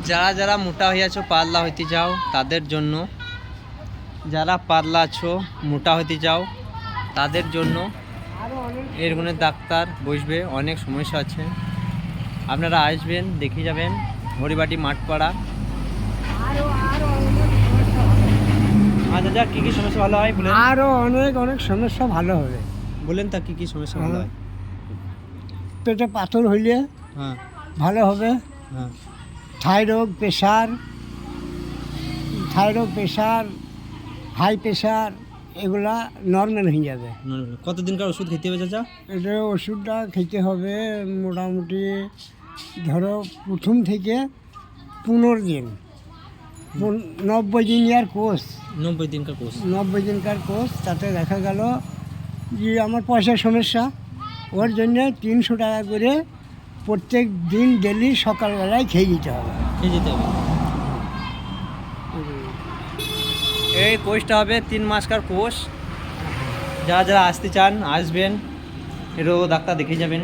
যারা যারা মোটা হয়ে আছো পাতলা হইতে যাও তাদের জন্য, যারা পাতলা আছো মোটা হইতে যাও তাদের জন্য এরকম ডাক্তার বসবে। অনেক সমস্যা আছে, আপনারা আসবেন, দেখে যাবেন। হরিবাটি মাঠপাড়া। আচ্ছা যা কী কী সমস্যা ভালো হয় বলেন? আরও অনেক অনেক সমস্যা ভালো হবে। বলেন তা কী কী সমস্যা ভালো হয়? পেটে পাথর হইলে হ্যাঁ ভালো হবে। হ্যাঁ। থাইরয়েড প্রেশার হাই প্রেশার এগুলা নর্মাল হয়ে যাবে। কতদিনকার ওষুধ খেতে হবে চাচা? এটা ওষুধটা খেতে হবে মোটামুটি ধরো প্রথম থেকে 15 দিন, 90 দিনের কোর্স। 90 দিনকার কোর্স। 90 দিনকার কোর্স। তাতে দেখা গেল যে আমার পয়সার সমস্যা, ওর জন্যে 300 টাকা করে প্রত্যেক দিন ডেলি সকালবেলায় খেয়ে দিতে হবে। খেয়ে যেতে হবে। এই কোর্সটা হবে 3 মাসকার কোর্স। যারা যারা আসতে চান আসবেন, এরও ডাক্তার দেখে যাবেন।